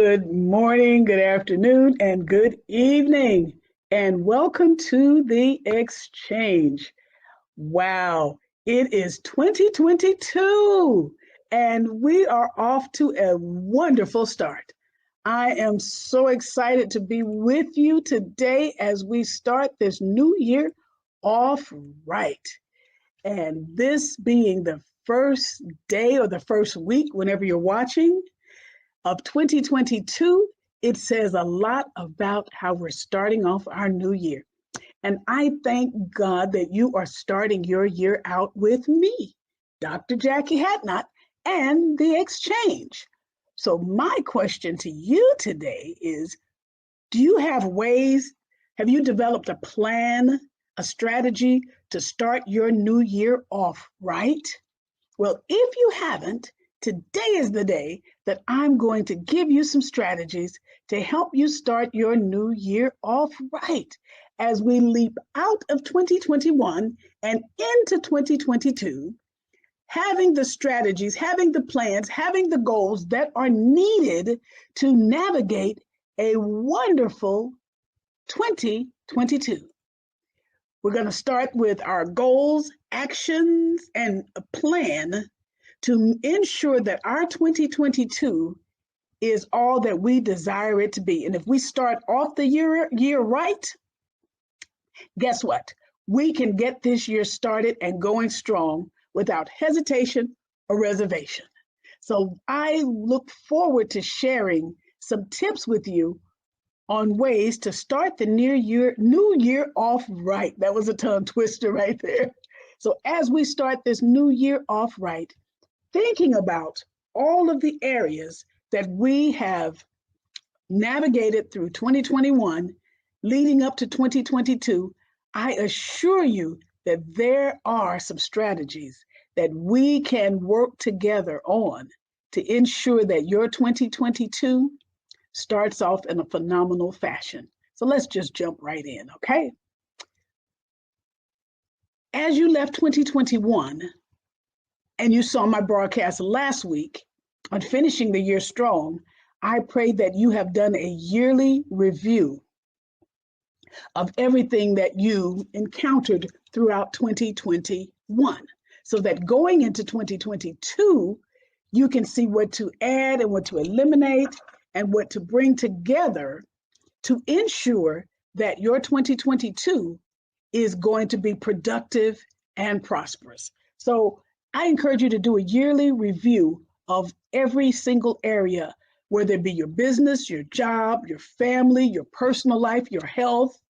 Good morning, good afternoon, and good evening, and welcome to the exchange. Wow, it is 2022, and we are off to a wonderful start. I am so excited to be with you today as we start this new year off right. And this being the first day or the first week, whenever you're watching, of 2022, it says a lot about how we're starting off our new year. And I thank God that you are starting your year out with me, Dr. Jacquie Hadnot, and the exchange. So, my question to you today is, do you have ways? Have you developed a plan, a strategy to start your new year off right? Well, if you haven't, today is the day that I'm going to give you some strategies to help you start your new year off right as we leap out of 2021 and into 2022, having the strategies, having the plans, having the goals that are needed to navigate a wonderful 2022. We're going to start with our goals, actions, and a plan to ensure that our 2022 is all that we desire it to be. And if we start off the year right, guess what? We can get this year started and going strong without hesitation or reservation. So I look forward to sharing some tips with you on ways to start the new year off right. That was a tongue twister right there. So as we start this new year off right, thinking about all of the areas that we have navigated through 2021, leading up to 2022, I assure you that there are some strategies that we can work together on to ensure that your 2022 starts off in a phenomenal fashion. So let's just jump right in, okay? As you left 2021, and you saw my broadcast last week on finishing the year strong, I pray that you have done a yearly review of everything that you encountered throughout 2021, so that going into 2022, you can see what to add and what to eliminate and what to bring together to ensure that your 2022 is going to be productive and prosperous. So I encourage you to do a yearly review of every single area, whether it be your business, your job, your family, your personal life, your health.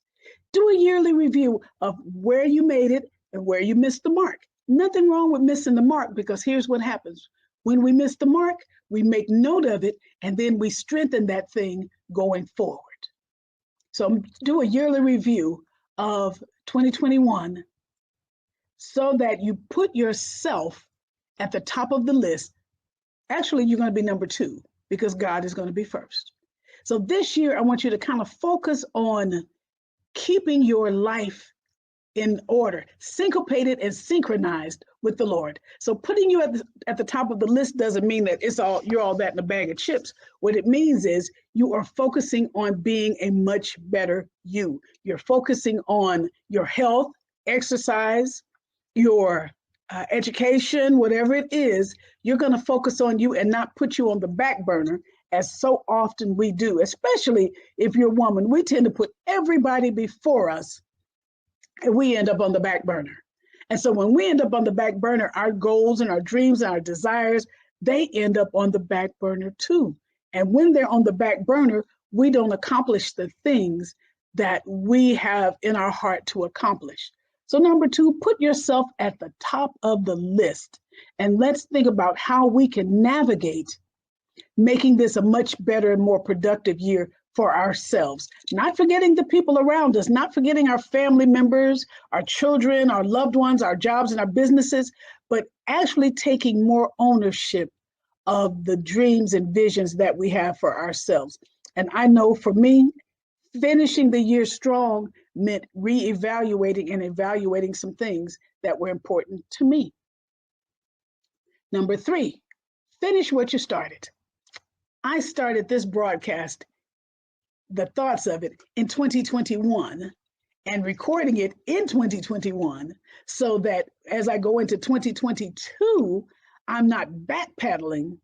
Do a yearly review of where you made it and where you missed the mark. Nothing wrong with missing the mark, because here's what happens. When we miss the mark, we make note of it, and then we strengthen that thing going forward. So do a yearly review of 2021 so that you put yourself at the top of the list. Actually, you're going to be number 2 because God is going to be first. So this year, I want you to kind of focus on keeping your life in order, syncopated and synchronized with the Lord. So putting you at the top of the list doesn't mean that you're all that in a bag of chips. What it means is you are focusing on being a much better you. You're focusing on your health, exercise, your education, whatever it is. You're going to focus on you and not put you on the back burner, as so often we do, especially if you're a woman. We tend to put everybody before us, and we end up on the back burner. And so when we end up on the back burner, our goals and our dreams and our desires, they end up on the back burner too. And when they're on the back burner, we don't accomplish the things that we have in our heart to accomplish. So number 2, put yourself at the top of the list. And let's think about how we can navigate making this a much better and more productive year for ourselves, not forgetting the people around us, not forgetting our family members, our children, our loved ones, our jobs and our businesses, but actually taking more ownership of the dreams and visions that we have for ourselves. And I know for me, finishing the year strong meant reevaluating and evaluating some things that were important to me. Number 3, finish what you started. I started this broadcast, the thoughts of it, in 2021 and recording it in 2021 so that as I go into 2022, I'm not backpedaling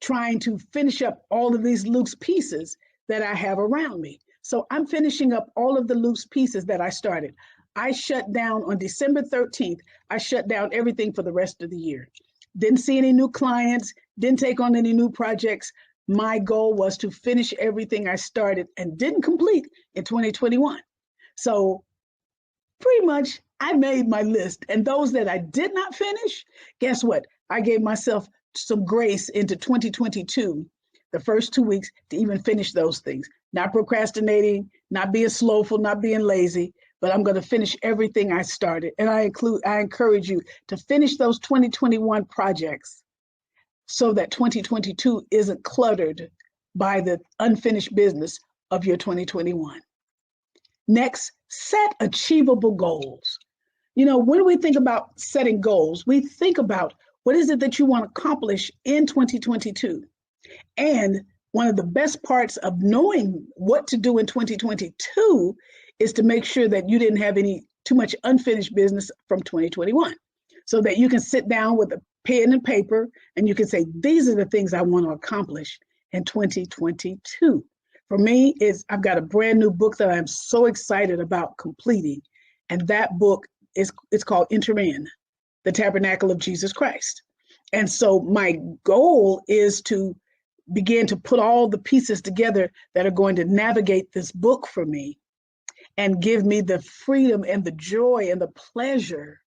trying to finish up all of these loose pieces that I have around me. So I'm finishing up all of the loose pieces that I started. I shut down on December 13th. I shut down everything for the rest of the year. Didn't see any new clients, didn't take on any new projects. My goal was to finish everything I started and didn't complete in 2021. So pretty much I made my list. And those that I did not finish, guess what? I gave myself some grace into 2022, the first 2 weeks, to even finish those things. Not procrastinating, not being slowful, not being lazy, but I'm going to finish everything I started. And I encourage you to finish those 2021 projects so that 2022 isn't cluttered by the unfinished business of your 2021. Next, set achievable goals. You know, when we think about setting goals, we think about what is it that you want to accomplish in 2022. And one of the best parts of knowing what to do in 2022 is to make sure that you didn't have too much unfinished business from 2021, so that you can sit down with a pen and paper and you can say, these are the things I want to accomplish in 2022. For me, I've got a brand new book that I'm so excited about completing. And that book it's called Enter In, the Tabernacle of Jesus Christ. And so my goal is to begin to put all the pieces together that are going to navigate this book for me and give me the freedom and the joy and the pleasure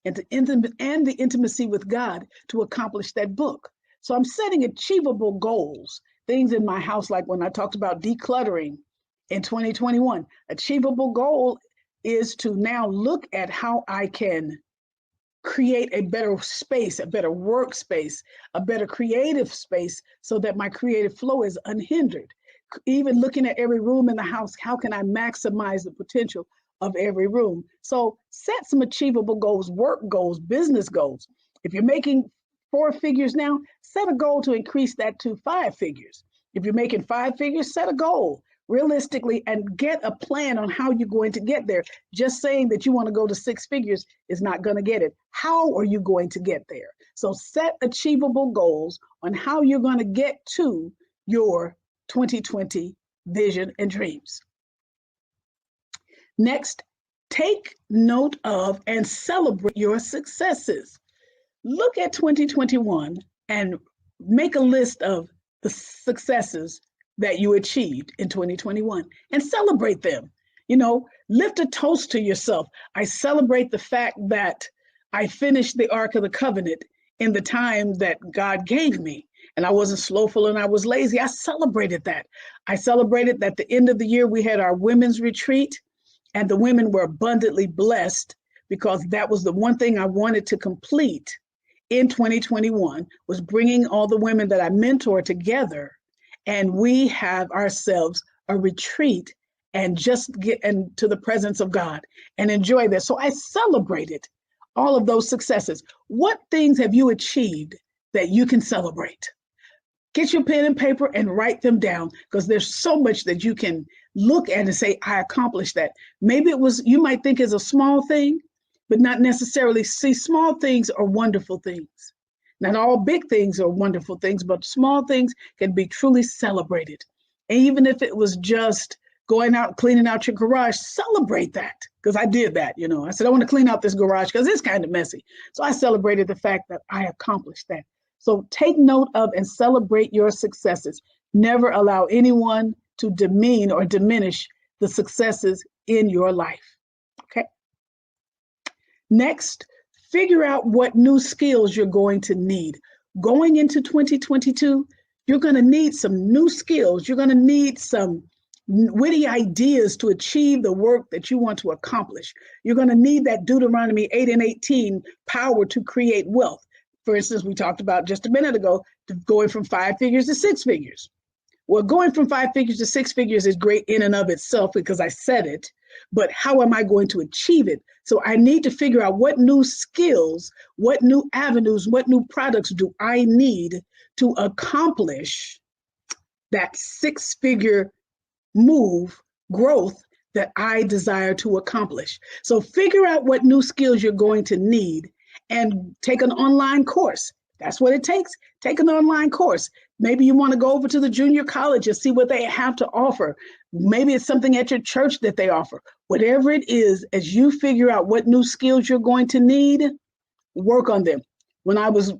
and the intimacy with God to accomplish that book. So I'm setting achievable goals, things in my house, like when I talked about decluttering in 2021. Achievable goal is to now look at how I can create a better space, a better workspace, a better creative space so that my creative flow is unhindered. Even looking at every room in the house, how can I maximize the potential of every room? So set some achievable goals, work goals, business goals. If you're making 4 figures now, set a goal to increase that to 5 figures. If you're making 5 figures, set a goal realistically and get a plan on how you're going to get there. Just saying that you want to go to 6 figures is not going to get it. How are you going to get there? So set achievable goals on how you're going to get to your 2020 vision and dreams. Next, take note of and celebrate your successes. Look at 2021 and make a list of the successes that you achieved in 2021 and celebrate them. You know, lift a toast to yourself. I celebrate the fact that I finished the Ark of the Covenant in the time that God gave me. And I wasn't slowful and I was lazy. I celebrated that. I celebrated that at the end of the year, we had our women's retreat and the women were abundantly blessed because that was the one thing I wanted to complete in 2021 was bringing all the women that I mentored together. And we have ourselves a retreat and just get into the presence of God and enjoy that. So I celebrated all of those successes. What things have you achieved that you can celebrate? Get your pen and paper and write them down because there's so much that you can look at and say, I accomplished that. Maybe you might think it's a small thing, but not necessarily. See, small things are wonderful things. Not all big things are wonderful things, but small things can be truly celebrated. And even if it was just going out, cleaning out your garage, celebrate that. Because I did that, you know. I said, I want to clean out this garage because it's kind of messy. So I celebrated the fact that I accomplished that. So take note of and celebrate your successes. Never allow anyone to demean or diminish the successes in your life. Okay. Next, figure out what new skills you're going to need. Going into 2022, you're going to need some new skills. You're going to need some witty ideas to achieve the work that you want to accomplish. You're going to need that Deuteronomy 8:18 power to create wealth. For instance, we talked about just a minute ago, going from 5 figures to 6 figures. Well, going from 5 figures to 6 figures is great in and of itself because I said it, but how am I going to achieve it? So I need to figure out what new skills, what new avenues, what new products do I need to accomplish that six-figure move, growth that I desire to accomplish. So figure out what new skills you're going to need and take an online course. That's what it takes. Take an online course. Maybe you want to go over to the junior college and see what they have to offer. Maybe it's something at your church that they offer. Whatever it is, as you figure out what new skills you're going to need, work on them. When I was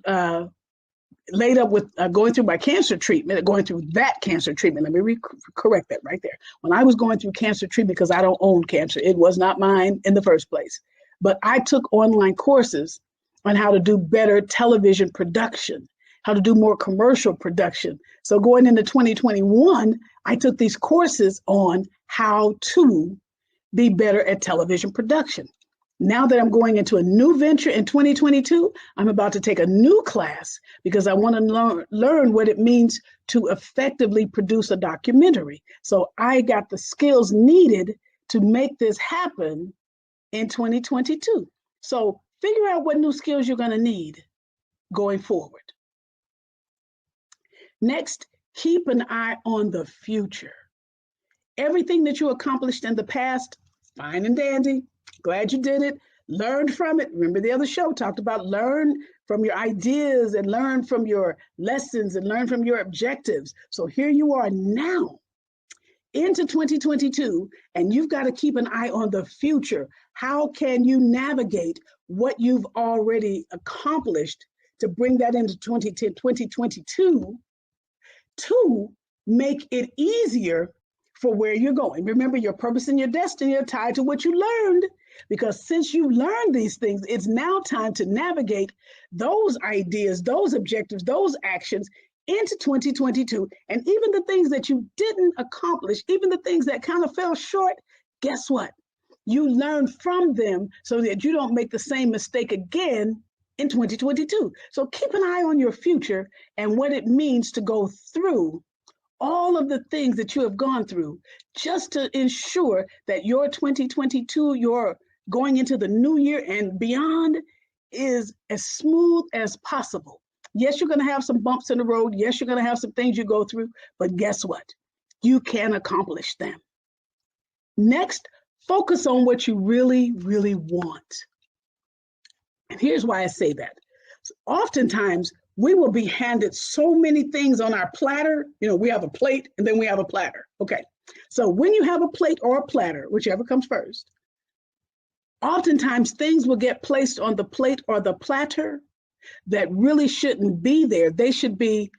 laid up with going through my cancer treatment, let me correct that right there. When I was going through cancer treatment, because I don't own cancer, it was not mine in the first place. But I took online courses on how to do better television production, how to do more commercial production. So going into 2021, I took these courses on how to be better at television production. Now that I'm going into a new venture in 2022, I'm about to take a new class because I want to learn what it means to effectively produce a documentary. So I got the skills needed to make this happen in 2022. So figure out what new skills you're going to need going forward. Next, keep an eye on the future. Everything that you accomplished in the past, fine and dandy. Glad you did it. Learn from it. Remember the other show talked about learn from your ideas and learn from your lessons and learn from your objectives. So here you are now into 2022, and you've got to keep an eye on the future. How can you navigate what you've already accomplished to bring that into 2022 to make it easier for where you're going? Remember, your purpose and your destiny are tied to what you learned, because since you learned these things, it's now time to navigate those ideas, those objectives, those actions into 2022. And even the things that you didn't accomplish, even the things that kind of fell short, guess what? You learn from them so that you don't make the same mistake again in 2022. So keep an eye on your future and what it means to go through all of the things that you have gone through just to ensure that your 2022, your going into the new year and beyond, is as smooth as possible. Yes, you're going to have some bumps in the road. Yes, you're going to have some things you go through, but guess what? You can accomplish them. Next, focus on what you really, really want. And here's why I say that. Oftentimes, we will be handed so many things on our platter. You know, we have a plate and then we have a platter. Okay. So when you have a plate or a platter, whichever comes first, oftentimes things will get placed on the plate or the platter that really shouldn't be there. They should be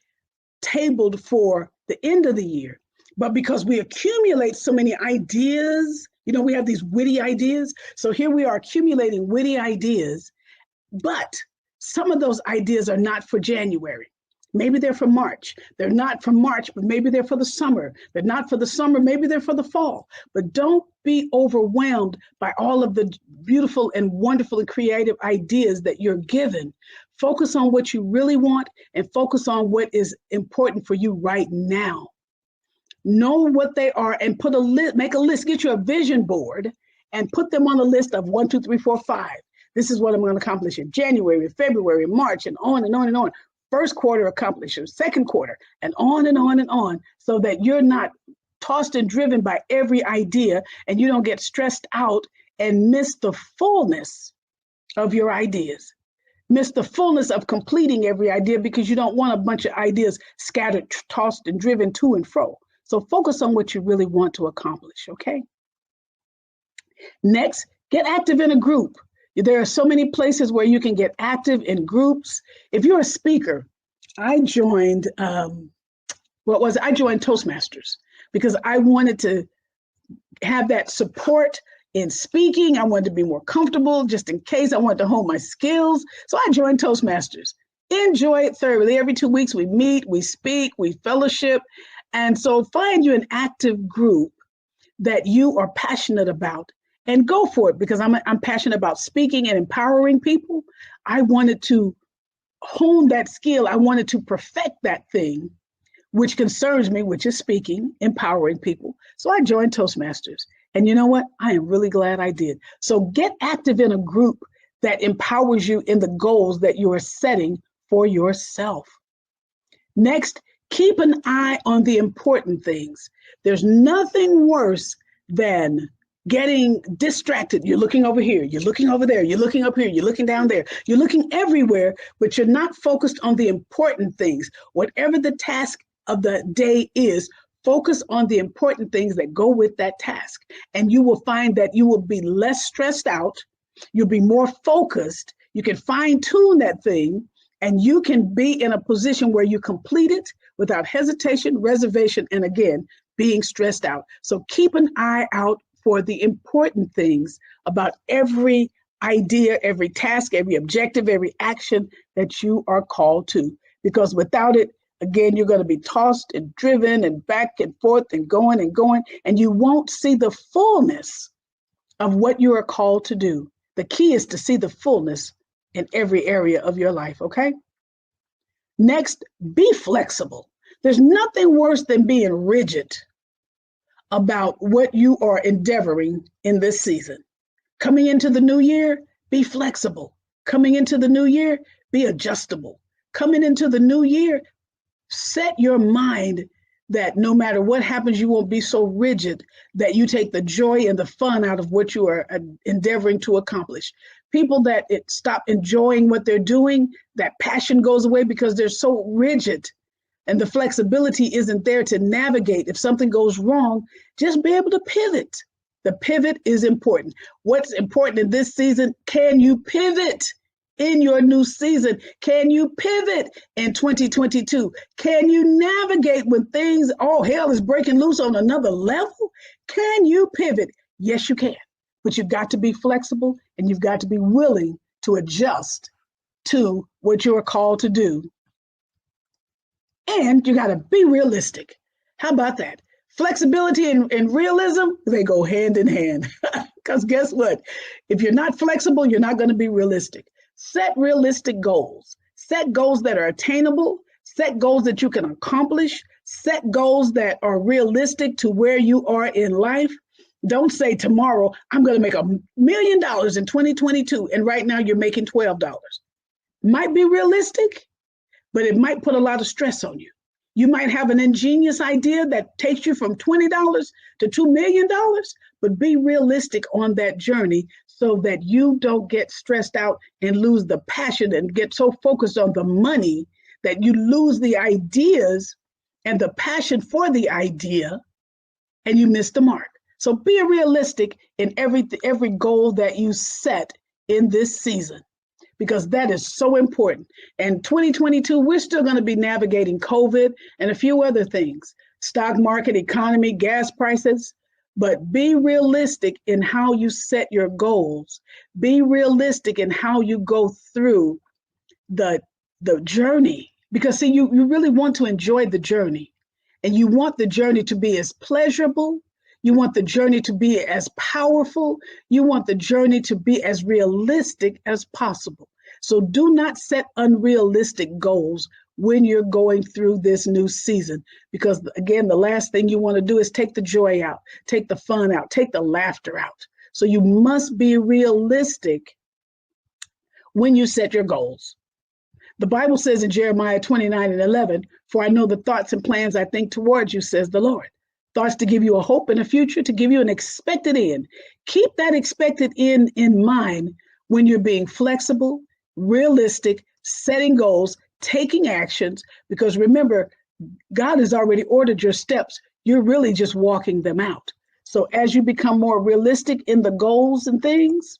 tabled for the end of the year. But because we accumulate so many ideas, you know, we have these witty ideas. So here we are accumulating witty ideas, but some of those ideas are not for January. Maybe they're for March. They're not for March, but maybe they're for the summer. They're not for the summer, maybe they're for the fall. But don't be overwhelmed by all of the beautiful and wonderful and creative ideas that you're given. Focus on what you really want and focus on what is important for you right now. Know what they are and put a list, make a list, get you a vision board and put them on a list of 1, 2, 3, 4, 5. This is what I'm going to accomplish in January, February, March, and on and on and on. First quarter accomplished, second quarter, and on and on and on, so that you're not tossed and driven by every idea and you don't get stressed out and miss the fullness of your ideas. Miss the fullness of completing every idea because you don't want a bunch of ideas scattered, tossed, and driven to and fro. So focus on what you really want to accomplish, okay? Next, get active in a group. There are so many places where you can get active in groups. If you're a speaker, I joined, I joined Toastmasters because I wanted to have that support in speaking. I wanted to be more comfortable just in case. I wanted to hone my skills. So I joined Toastmasters. Enjoy it thoroughly. Every 2 weeks we meet, we speak, we fellowship. And so find you an active group that you are passionate about and go for it, because I'm passionate about speaking and empowering people. I wanted to hone that skill. I wanted to perfect that thing, which concerns me, which is speaking, empowering people. So I joined Toastmasters. And you know what? I am really glad I did. So get active in a group that empowers you in the goals that you are setting for yourself. Next, Keep an eye on the important things. There's nothing worse than getting distracted. You're looking over here, you're looking over there, you're looking up here, you're looking down there, you're looking everywhere, but you're not focused on the important things. Whatever the task of the day is, focus on the important things that go with that task. And you will find that you will be less stressed out, you'll be more focused, you can fine tune that thing, and you can be in a position where you complete it without hesitation, reservation, and again, being stressed out. So keep an eye out for the important things about every idea, every task, every objective, every action that you are called to. Because without it, again, you're going to be tossed and driven and back and forth and going, and you won't see the fullness of what you are called to do. The key is to see the fullness in every area of your life, okay? Next, be flexible. There's nothing worse than being rigid about what you are endeavoring in this season. Coming into the new year, be flexible. Coming into the new year, be adjustable. Coming into the new year, set your mind that no matter what happens, you won't be so rigid that you take the joy and the fun out of what you are endeavoring to accomplish. People that stop enjoying what they're doing, that passion goes away because they're so rigid and the flexibility isn't there to navigate. If something goes wrong, just be able to pivot. The pivot is important. What's important in this season? Can you pivot in your new season? Can you pivot in 2022? Can you navigate when things, all hell is breaking loose on another level? Can you pivot? Yes, you can. But you've got to be flexible and you've got to be willing to adjust to what you are called to do. And you got to be realistic. How about that? Flexibility and realism, they go hand in hand. Because guess what? If you're not flexible, you're not going to be realistic. Set realistic goals. Set goals that are attainable. Set goals that you can accomplish. Set goals that are realistic to where you are in life. Don't say tomorrow, I'm going to make $1 million in 2022, and right now you're making $12. Might be realistic, but it might put a lot of stress on you. You might have an ingenious idea that takes you from $20 to $2 million, but be realistic on that journey so that you don't get stressed out and lose the passion and get so focused on the money that you lose the ideas and the passion for the idea and you miss the mark. So be realistic in every goal that you set in this season, because that is so important. And 2022, we're still going to be navigating COVID and a few other things, stock market, economy, gas prices, but be realistic in how you set your goals. Be realistic in how you go through the journey, because see, you really want to enjoy the journey, and you want the journey to be as pleasurable. You want the journey to be as powerful. You want the journey to be as realistic as possible. So do not set unrealistic goals when you're going through this new season, because again, the last thing you want to do is take the joy out, take the fun out, take the laughter out. So you must be realistic when you set your goals. The Bible says in Jeremiah 29:11, "For I know the thoughts and plans I think towards you, says the Lord. Thoughts to give you a hope and a future, to give you an expected end." Keep that expected end in mind when you're being flexible, realistic, setting goals, taking actions, because remember, God has already ordered your steps. You're really just walking them out. So as you become more realistic in the goals and things,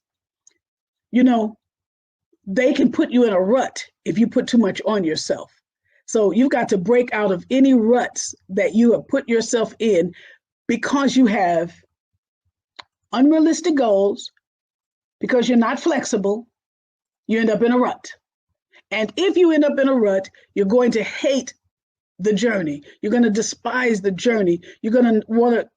they can put you in a rut if you put too much on yourself. So you've got to break out of any ruts that you have put yourself in because you have unrealistic goals, because you're not flexible. You end up in a rut. And if you end up in a rut, you're going to hate the journey. You're going to despise the journey. You're going to want to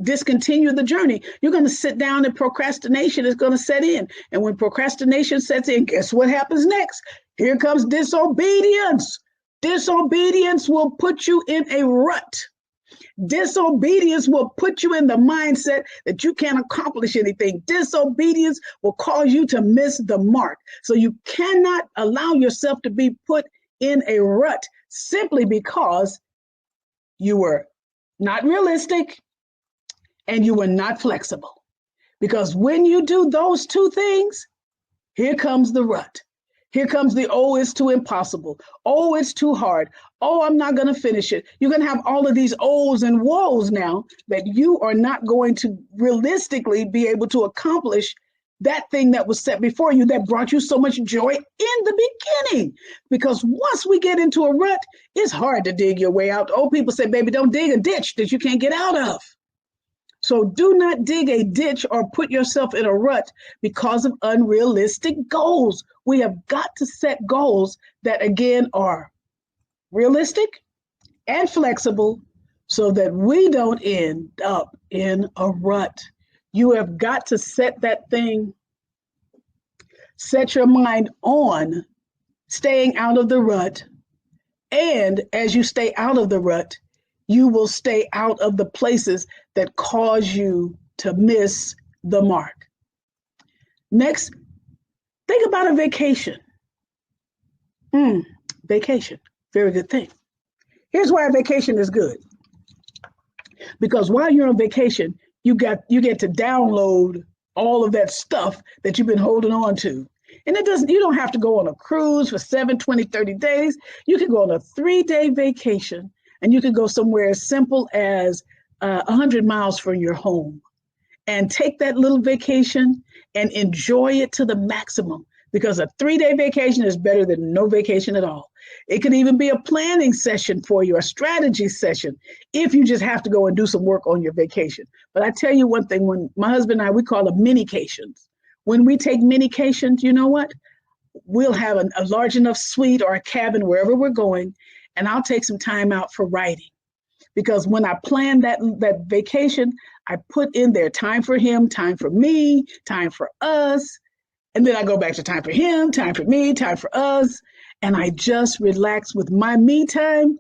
discontinue the journey. You're going to sit down and procrastination is going to set in. And when procrastination sets in, guess what happens next? Here comes disobedience. Disobedience will put you in a rut. Disobedience will put you in the mindset that you can't accomplish anything. Disobedience will cause you to miss the mark. So you cannot allow yourself to be put in a rut simply because You were not realistic and you were not flexible. Because when you do those two things, here comes the rut. Here comes the, oh, it's too impossible. Oh, it's too hard. Oh, I'm not going to finish it. You're going to have all of these ohs and woes now that you are not going to realistically be able to accomplish that thing that was set before you that brought you so much joy in the beginning. Because once we get into a rut, it's hard to dig your way out. Old people say, baby, don't dig a ditch that you can't get out of. So do not dig a ditch or put yourself in a rut because of unrealistic goals. We have got to set goals that, again, are realistic and flexible so that we don't end up in a rut. You have got to set that thing, set your mind on staying out of the rut. And as you stay out of the rut, you will stay out of the places that cause you to miss the mark. Next, think about a vacation. Vacation, very good thing. Here's why a vacation is good. Because while you're on vacation, you get to download all of that stuff that you've been holding on to. And you don't have to go on a cruise for 7, 20, 30 days. You can go on a 3-day vacation, and you can go somewhere as simple as 100 miles from your home and take that little vacation and enjoy it to the maximum, because a 3-day vacation is better than no vacation at all. It could even be a planning session for you, a strategy session, if you just have to go and do some work on your vacation. But I tell you one thing, when my husband and I, we call them minications. When we take minications, you know what? We'll have a large enough suite or a cabin wherever we're going, and I'll take some time out for writing. Because when I plan that vacation, I put in there time for him, time for me, time for us. And then I go back to time for him, time for me, time for us. And I just relax with my me time.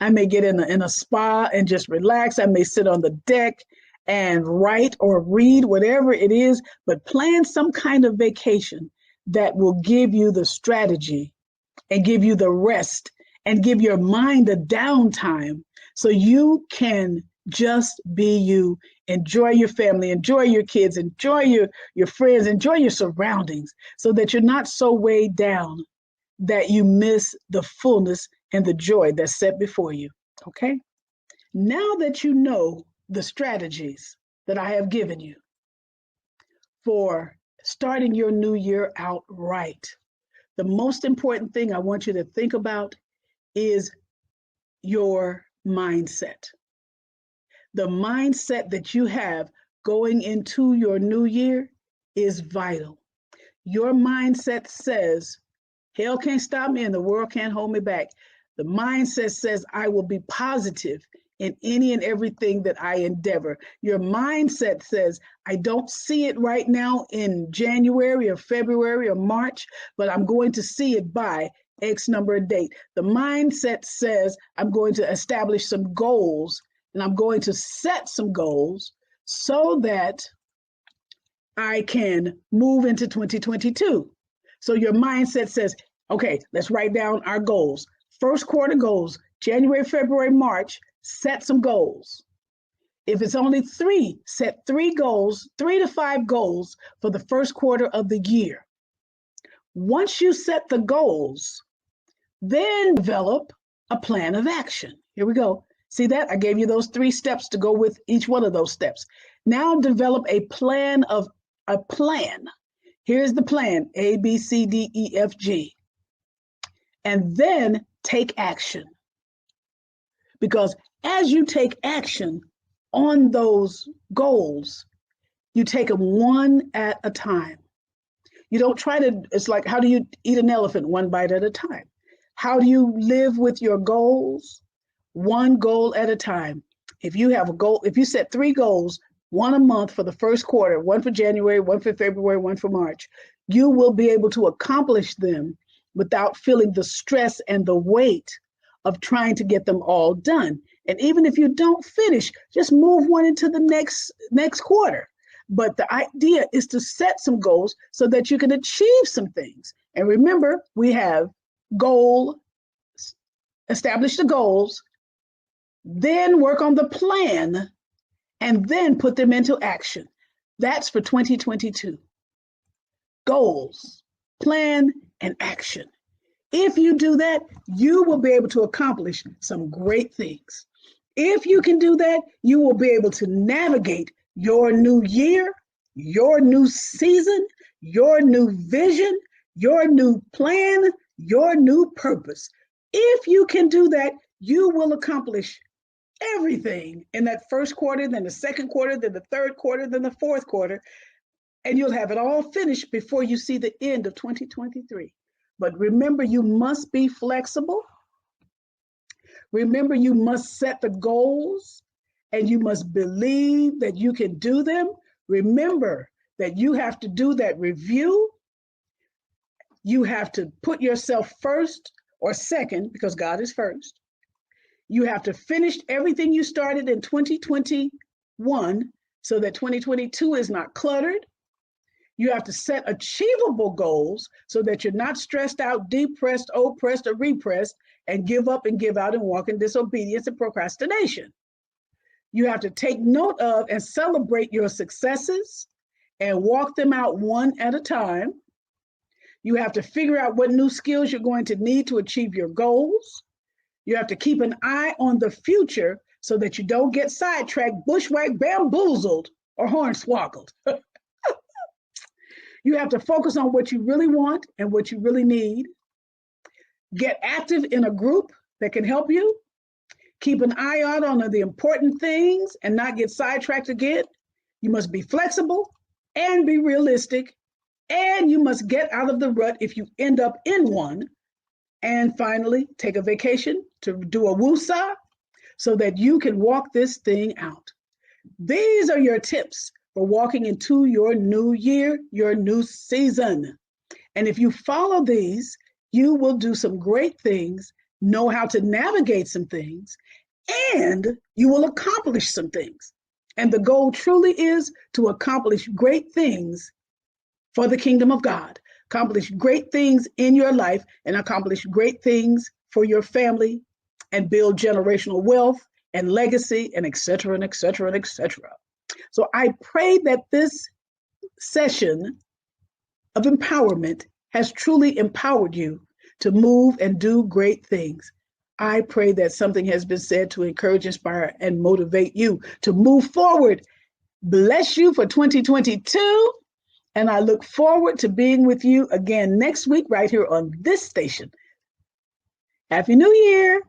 I may get in a spa and just relax. I may sit on the deck and write or read, whatever it is, but plan some kind of vacation that will give you the strategy and give you the rest and give your mind a downtime so you can just be you, enjoy your family, enjoy your kids, enjoy your friends, enjoy your surroundings, so that you're not so weighed down that you miss the fullness and the joy that's set before you, okay? Now that you know the strategies that I have given you for starting your new year out right, the most important thing I want you to think about is your mindset. The mindset that you have going into your new year is vital. Your mindset says, hell can't stop me and the world can't hold me back. The mindset says, I will be positive in any and everything that I endeavor. Your mindset says, I don't see it right now in January or February or March, but I'm going to see it by X number of date. The mindset says, I'm going to establish some goals and I'm going to set some goals so that I can move into 2022. So your mindset says, okay, let's write down our goals. First quarter goals, January, February, March, set some goals. If it's only 3, set 3 goals, 3 to 5 goals for the first quarter of the year. Once you set the goals, then develop a plan of action. Here we go. See that? I gave you those 3 steps to go with each one of those steps. Now develop a plan. Here's the plan, A, B, C, D, E, F, G. And then take action. Because as you take action on those goals, you take them one at a time. You don't try to, it's like, how do you eat an elephant? One bite at a time. How do you live with your goals? One goal at a time. If you have a goal, if you set 3 goals, 1 a month for the first quarter, 1 for January, 1 for February, 1 for March, you will be able to accomplish them without feeling the stress and the weight of trying to get them all done. And even if you don't finish, just move one into the next quarter. But the idea is to set some goals so that you can achieve some things. And remember, we have establish the goals, then work on the plan, and then put them into action. That's for 2022. Goals, plan, and action. If you do that, you will be able to accomplish some great things. If you can do that, you will be able to navigate your new year, your new season, your new vision, your new plan, your new purpose. If you can do that, you will accomplish everything in that first quarter, then the second quarter, then the third quarter, then the fourth quarter, and you'll have it all finished before you see the end of 2023. But remember, you must be flexible. Remember, you must set the goals and you must believe that you can do them. Remember that you have to do that review. You have to put yourself first or second because God is first. You have to finish everything you started in 2021 so that 2022 is not cluttered. You have to set achievable goals so that you're not stressed out, depressed, oppressed, or repressed, and give up and give out and walk in disobedience and procrastination. You have to take note of and celebrate your successes and walk them out one at a time. You have to figure out what new skills you're going to need to achieve your goals. You have to keep an eye on the future so that you don't get sidetracked, bushwhacked, bamboozled, or hornswoggled. You have to focus on what you really want and what you really need. Get active in a group that can help you. Keep an eye out on the important things and not get sidetracked again. You must be flexible and be realistic. And you must get out of the rut if you end up in one. And finally, take a vacation to do a woosah so that you can walk this thing out. These are your tips for walking into your new year, your new season. And if you follow these, you will do some great things, know how to navigate some things, and you will accomplish some things. And the goal truly is to accomplish great things for the kingdom of God, accomplish great things in your life, and accomplish great things for your family, and build generational wealth and legacy, and et cetera, and et cetera, and et cetera. So I pray that this session of empowerment has truly empowered you to move and do great things. I pray that something has been said to encourage, inspire, and motivate you to move forward. Bless you for 2022. And I look forward to being with you again next week right here on this station. Happy New Year.